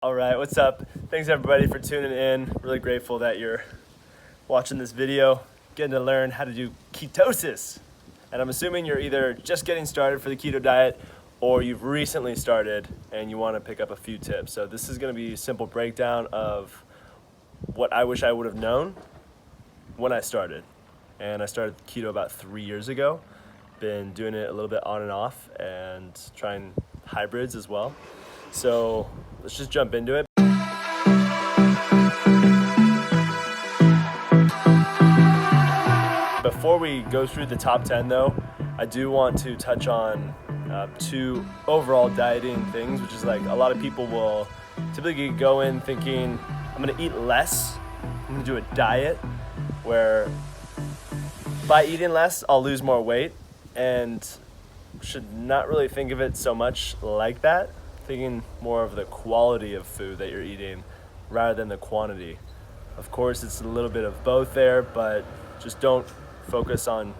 All right, what's up? Thanks everybody for tuning in. Really grateful that you're watching this video, getting to learn how to do ketosis. And I'm assuming you're either just getting started for the keto diet or you've recently started and you want to pick up a few tips. So this is going to be a simple breakdown of what I wish I would have known when I started. And I started keto about 3 years ago. Been doing it a little bit on and off and trying hybrids as well. So let's just jump into it. Before we go through the top 10 though, I do want to touch on two overall dieting things, which is like a lot of people will typically go in thinking, I'm gonna eat less, I'm gonna do a diet where by eating less, I'll lose more weight, and should not really think of it so much like that. Thinking more of the quality of food that you're eating rather than the quantity. Of course, it's a little bit of both there, but just don't focus on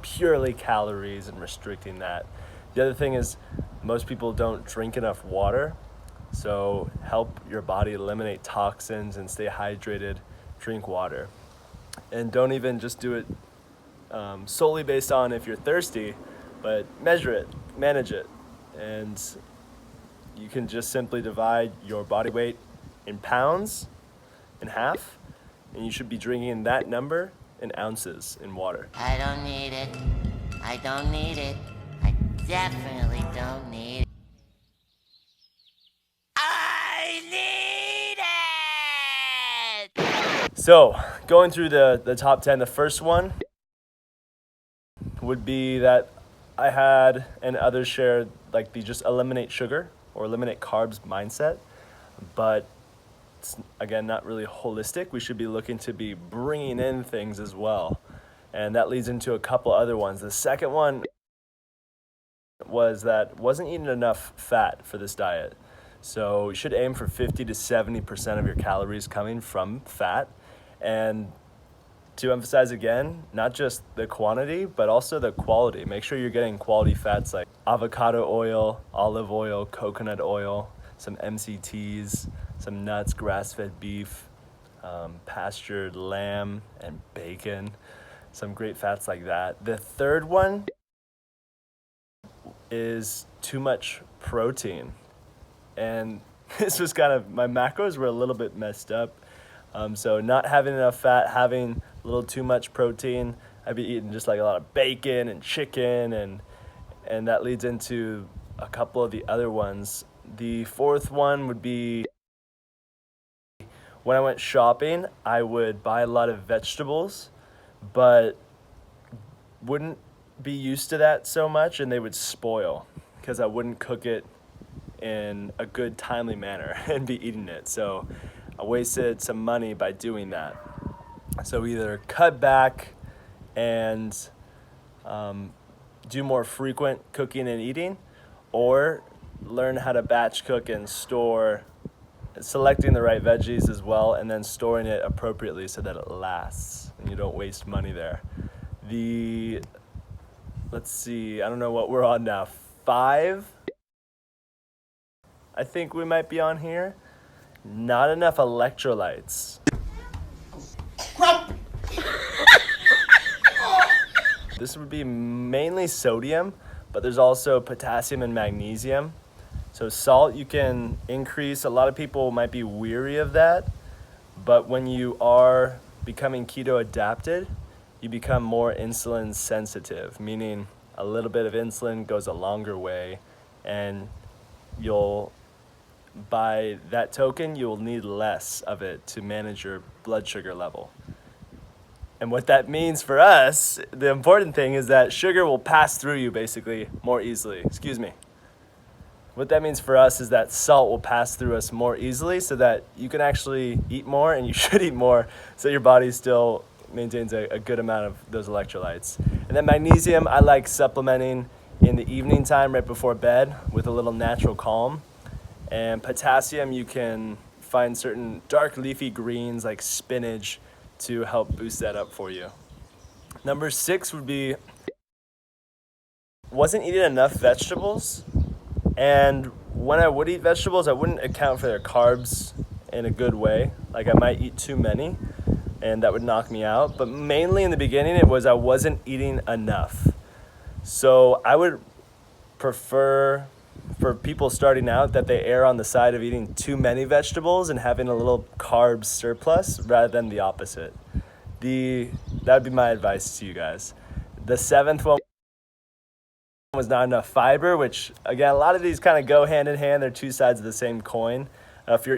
purely calories and restricting that. The other thing is most people don't drink enough water, so help your body eliminate toxins and stay hydrated. Drink water. And don't even just do it solely based on if you're thirsty, but measure it, manage it. And you can just simply divide your body weight in pounds in half, and you should be drinking that number in ounces in water. I don't need it. I don't need it. I definitely don't need it. I need it! So, going through the top 10, the first one would be that I had and others shared like the just eliminate sugar or eliminate carbs mindset, but it's again not really holistic. We should be looking to be bringing in things as well, and that leads into a couple other ones. The second one was that wasn't eating enough fat for this diet, so you should aim for 50 to 70% of your calories coming from fat. And to emphasize again, not just the quantity, but also the quality. Make sure you're getting quality fats like avocado oil, olive oil, coconut oil, some MCTs, some nuts, grass-fed beef, pastured lamb, and bacon. Some great fats like that. The third one is too much protein. And this was kind of, my macros were a little bit messed up. So not having enough fat, having a little too much protein. I'd be eating just like a lot of bacon and chicken, and that leads into a couple of the other ones. The fourth one would be when I went shopping, I would buy a lot of vegetables, but wouldn't be used to that so much, and they would spoil because I wouldn't cook it in a good, timely manner and be eating it. So I wasted some money by doing that. So either cut back and do more frequent cooking and eating, or learn how to batch cook and store, selecting the right veggies as well, and then storing it appropriately so that it lasts and you don't waste money there. Let's see, I don't know what we're on now. 5, I think we might be on here. Not enough electrolytes. This would be mainly sodium, but there's also potassium and magnesium. So salt you can increase. A lot of people might be weary of that, but when you are becoming keto adapted, you become more insulin sensitive, meaning a little bit of insulin goes a longer way, and by that token, you'll need less of it to manage your blood sugar level. And what that means for us, the important thing is that sugar will pass through you basically more easily. What that means for us is that salt will pass through us more easily so that you can actually eat more, and you should eat more so your body still maintains a good amount of those electrolytes. And then magnesium, I like supplementing in the evening time right before bed with a little natural calm. And potassium, you can find certain dark leafy greens like spinach to help boost that up for you. Number 6 would be wasn't eating enough vegetables. And when I would eat vegetables, I wouldn't account for their carbs in a good way. Like I might eat too many and that would knock me out. But mainly in the beginning, it was I wasn't eating enough. So I would prefer for people starting out that they err on the side of eating too many vegetables and having a little carb surplus rather than the opposite. That would be my advice to you guys. The seventh one was not enough fiber, which again, a lot of these kind of go hand in hand. They're two sides of the same coin. If you're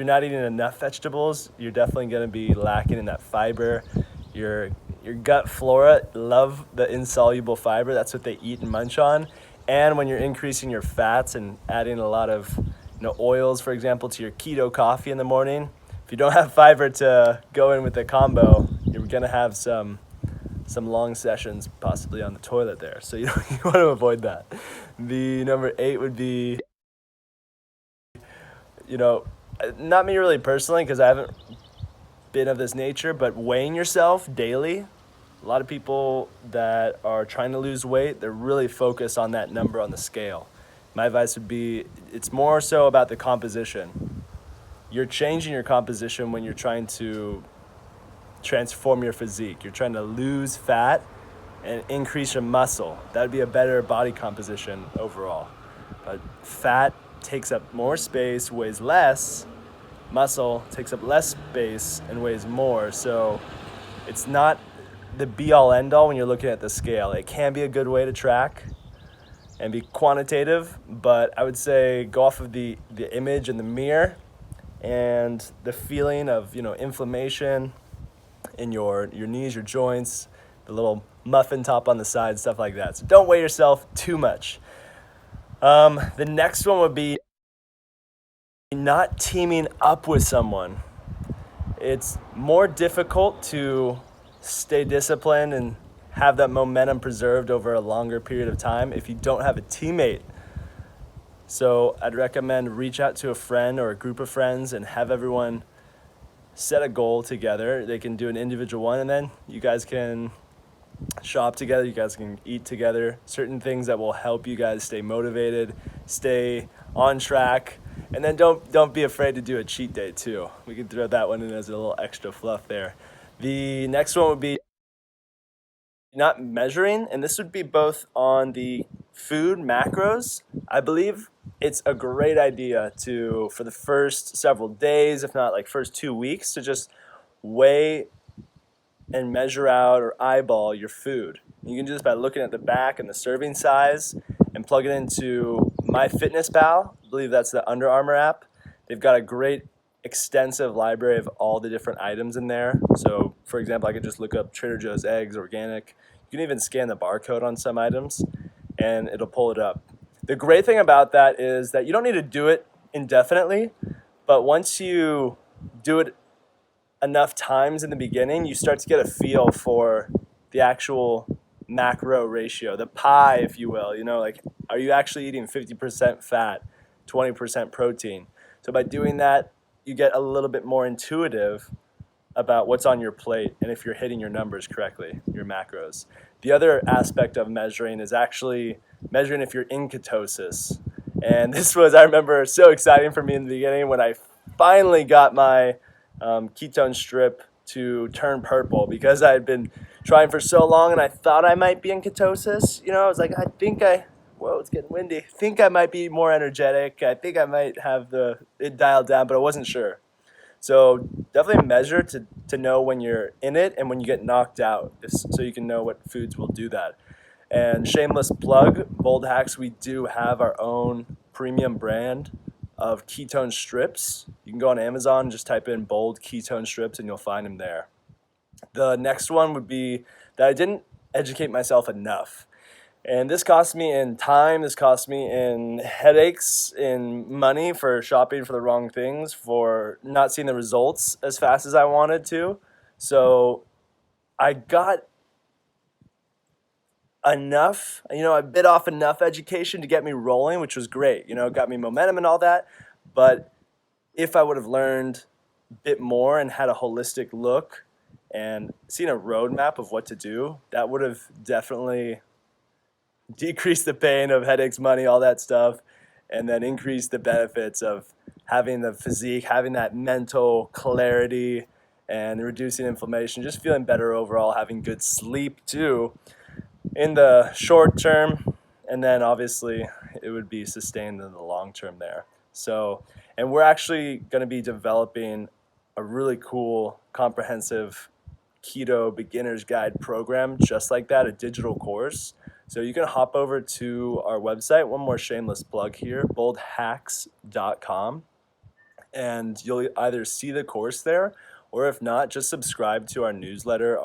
not eating enough vegetables, you're definitely going to be lacking in that fiber. Your gut flora love the insoluble fiber. That's what they eat and munch on. And when you're increasing your fats and adding a lot of oils, for example, to your keto coffee in the morning, if you don't have fiber to go in with the combo, you're going to have some long sessions possibly on the toilet there. So you want to avoid that. The number 8 would be, not me really personally because I haven't been of this nature, but weighing yourself daily. A lot of people that are trying to lose weight, they're really focused on that number on the scale. My advice would be it's more so about the composition. You're changing your composition when you're trying to transform your physique. You're trying to lose fat and increase your muscle. That would be a better body composition overall. But fat takes up more space, weighs less. Muscle takes up less space and weighs more. So it's not the be-all end-all when you're looking at the scale. It can be a good way to track and be quantitative, but I would say go off of the image in the mirror and the feeling of inflammation in your knees, your joints, the little muffin top on the side, stuff like that. So don't weigh yourself too much. The next one would be not teaming up with someone. It's more difficult to stay disciplined and have that momentum preserved over a longer period of time if you don't have a teammate. So I'd recommend reach out to a friend or a group of friends and have everyone set a goal together. They can do an individual one, and then you guys can shop together, you guys can eat together, certain things that will help you guys stay motivated, stay on track. And then don't be afraid to do a cheat day too. We can throw that one in as a little extra fluff there. The next one would be not measuring, and this would be both on the food macros. I believe it's a great idea for the first several days, if not like first 2 weeks, to just weigh and measure out or eyeball your food. You can do this by looking at the back and the serving size and plug it into MyFitnessPal. I believe that's the Under Armour app. They've got a great extensive library of all the different items in there. So for example, I could just look up Trader Joe's eggs, organic. You can even scan the barcode on some items and it'll pull it up. The great thing about that is that you don't need to do it indefinitely, but once you do it enough times in the beginning, you start to get a feel for the actual macro ratio, the pie, if you will. Like, are you actually eating 50% fat, 20% protein? So by doing that, you get a little bit more intuitive about what's on your plate and if you're hitting your numbers correctly, your macros. The other aspect of measuring is actually measuring if you're in ketosis. And this was, I remember, so exciting for me in the beginning when I finally got my ketone strip to turn purple, because I had been trying for so long and I thought I might be in ketosis. I was like, whoa, it's getting windy. I think I might be more energetic. I think I might have it dialed down, but I wasn't sure. So definitely measure to know when you're in it and when you get knocked out, so you can know what foods will do that. And shameless plug, Bold Hacks, we do have our own premium brand of ketone strips. You can go on Amazon, just type in Bold ketone strips and you'll find them there. The next one would be that I didn't educate myself enough. And this cost me in time, this cost me in headaches, in money for shopping for the wrong things, for not seeing the results as fast as I wanted to. So I got enough, I bit off enough education to get me rolling, which was great. It got me momentum and all that. But if I would have learned a bit more and had a holistic look and seen a roadmap of what to do, that would have definitely decreased the pain of headaches, money, all that stuff. and then increase the benefits of having the physique, having that mental clarity, and reducing inflammation, just feeling better overall, having good sleep too in the short term, and then obviously it would be sustained in the long term there. So, and we're actually going to be developing a really cool, comprehensive keto beginner's guide program just like that, a digital course. So you can hop over to our website, one more shameless plug here, boldhacks.com, and you'll either see the course there, or if not, just subscribe to our newsletter,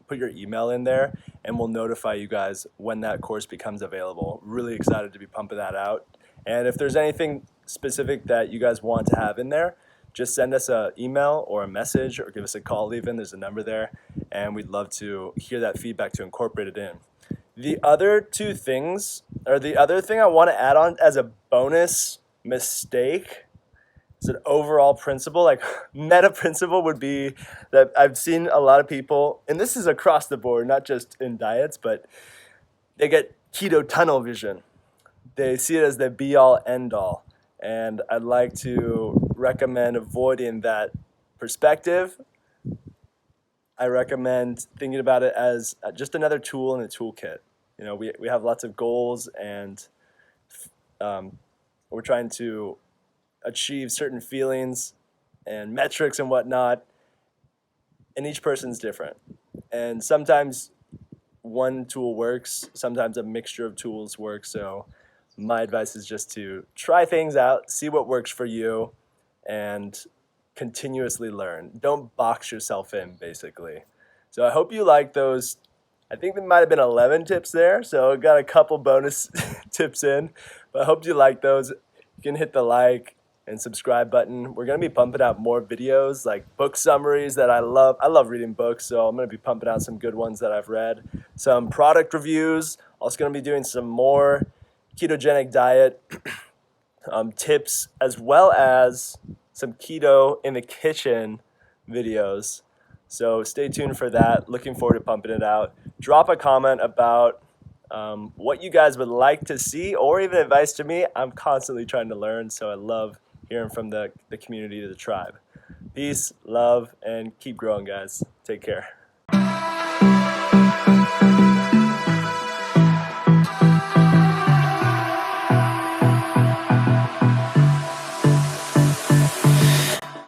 put your email in there, and we'll notify you guys when that course becomes available. Really excited to be pumping that out. And if there's anything specific that you guys want to have in there, just send us an email or a message or give us a call even. There's a number there, and we'd love to hear that feedback to incorporate it in. The other two things, or the other thing I want to add on as a bonus mistake, is an overall principle, like meta principle would be that I've seen a lot of people, and this is across the board, not just in diets, but they get keto tunnel vision. They see it as the be all end all. And I'd like to recommend avoiding that perspective. I recommend thinking about it as just another tool in the toolkit. You know, we have lots of goals, and we're trying to achieve certain feelings and metrics and whatnot, and each person's different. And sometimes one tool works, sometimes a mixture of tools works. So my advice is just to try things out, see what works for you, and continuously learn. Don't box yourself in, basically. So I hope you like those. I think there might have been 11 tips there, so I got a couple bonus tips in, but I hope you like those. You can hit the like and subscribe button. We're going to be pumping out more videos, like book summaries that I love. I love reading books, so I'm going to be pumping out some good ones that I've read. Some product reviews. Also going to be doing some more ketogenic diet tips, as well as some keto in the kitchen videos. So stay tuned for that. Looking forward to pumping it out. Drop a comment about what you guys would like to see, or even advice to me. I'm constantly trying to learn, so I love hearing from the community, the tribe. Peace, love, and keep growing, guys. Take care.